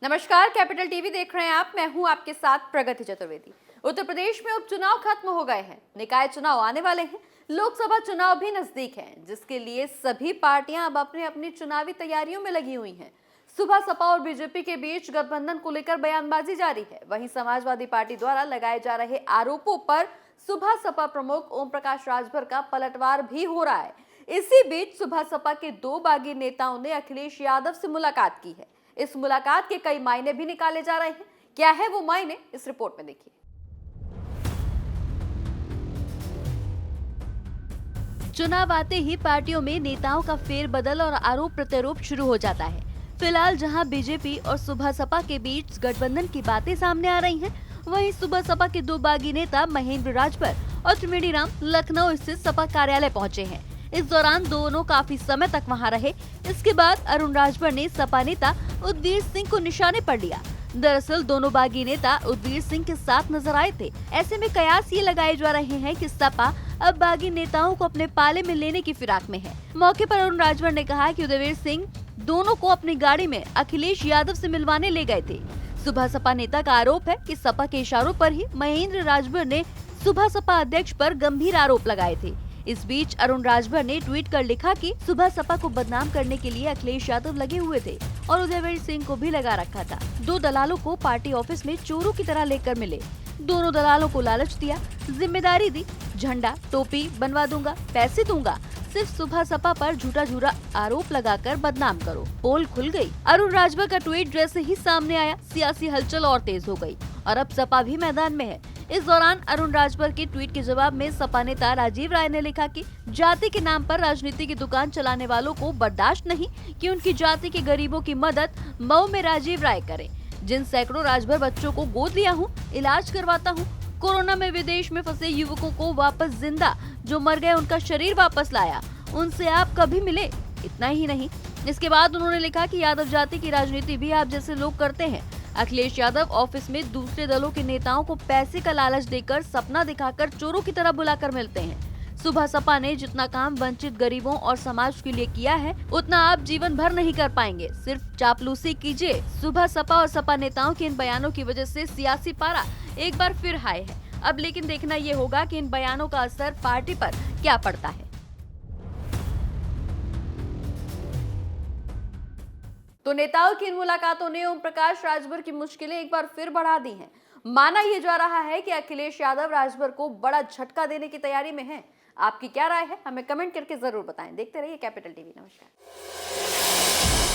नमस्कार, capital TV देख रहे हैं आप। मैं हूं आपके साथ प्रगति चतुर्वेदी। उत्तर प्रदेश में उपचुनाव खत्म हो गए हैं, निकाय चुनाव आने वाले हैं, लोकसभा चुनाव भी नजदीक हैं, जिसके लिए सभी पार्टियां अब अपनी अपनी चुनावी तैयारियों में लगी हुई हैं। सुबह सपा और बीजेपी के बीच गठबंधन को लेकर बयानबाजी जारी है। वहीं समाजवादी पार्टी द्वारा लगाए जा रहे आरोपों पर सुबह सपा प्रमुख ओम प्रकाश राजभर का पलटवार भी हो रहा है। इसी बीच सुबह सपा के दो बागी नेताओं ने अखिलेश यादव से मुलाकात की है। इस मुलाकात के कई मायने भी निकाले जा रहे हैं। क्या है वो मायने, इस रिपोर्ट में देखिए। चुनाव आते ही पार्टियों में नेताओं का फेरबदल और आरोप प्रत्यारोप शुरू हो जाता है। फिलहाल जहां बीजेपी और सुबह सपा के बीच गठबंधन की बातें सामने आ रही हैं, वहीं सुबह सपा के दो बागी नेता महेंद्र राजभर और त्रिवेणी राम लखनऊ स्थित सपा कार्यालय पहुंचे हैं। इस दौरान दोनों काफी समय तक वहां रहे। इसके बाद अरुण राजभर ने सपा नेता उदवीर सिंह को निशाने पर लिया। दरअसल दोनों बागी नेता उदवीर सिंह के साथ नजर आए थे। ऐसे में कयास ये लगाए जा रहे हैं कि सपा अब बागी नेताओं को अपने पाले में लेने की फिराक में है। मौके पर अरुण राजभर ने कहा कि उदवीर सिंह दोनों को अपनी गाड़ी में अखिलेश यादव से मिलवाने ले गए थे। सुबह सपा नेता का आरोप है कि सपा के इशारों पर ही महेंद्र राजभर ने सुबह सपा अध्यक्ष पर गंभीर आरोप लगाए थे। इस बीच अरुण राजभर ने ट्वीट कर लिखा कि सुबह सपा को बदनाम करने के लिए अखिलेश यादव लगे हुए थे और उदयवीर सिंह को भी लगा रखा था। दो दलालों को पार्टी ऑफिस में चोरों की तरह लेकर मिले। दोनों दलालों को लालच दिया, जिम्मेदारी दी, झंडा टोपी बनवा दूंगा, पैसे दूंगा, सिर्फ सुबह सपा पर झूठा झूठा आरोप लगाकर बदनाम करो। पोल खुल गई। अरुण राजभर का ट्वीट जैसे ही सामने आया, सियासी हलचल और तेज हो गई और अब सपा भी मैदान में है। इस दौरान अरुण राजभर के ट्वीट के जवाब में सपा नेता राजीव राय ने लिखा कि जाति के नाम पर राजनीति की दुकान चलाने वालों को बर्दाश्त नहीं कि उनकी जाति के गरीबों की मदद मऊ में राजीव राय करें। जिन सैकड़ों राजभर बच्चों को गोद लिया हूँ, इलाज करवाता हूँ, कोरोना में विदेश में फंसे युवकों को वापस जिंदा, जो मर गए उनका शरीर वापस लाया, उनसे आप कभी मिले? इतना ही नहीं, इसके बाद उन्होंने लिखा कि यादव जाति की राजनीति भी आप जैसे लोग करते हैं। अखिलेश यादव ऑफिस में दूसरे दलों के नेताओं को पैसे का लालच देकर, सपना दिखाकर चोरों की तरह बुलाकर मिलते हैं। सुबह सपा ने जितना काम वंचित गरीबों और समाज के लिए किया है, उतना आप जीवन भर नहीं कर पाएंगे। सिर्फ चापलूसी कीजिए। सुबह सपा और सपा नेताओं के इन बयानों की वजह से सियासी पारा एक बार फिर हाई है। अब लेकिन देखना ये होगा कि इन बयानों का असर पार्टी पर क्या पड़ता है। तो नेताओं की इन मुलाकातों ने ओम प्रकाश राजभर की मुश्किलें एक बार फिर बढ़ा दी हैं। माना यह जा रहा है कि अखिलेश यादव राजभर को बड़ा झटका देने की तैयारी में हैं। आपकी क्या राय है, हमें कमेंट करके जरूर बताएं। देखते रहिए कैपिटल टीवी। नमस्कार।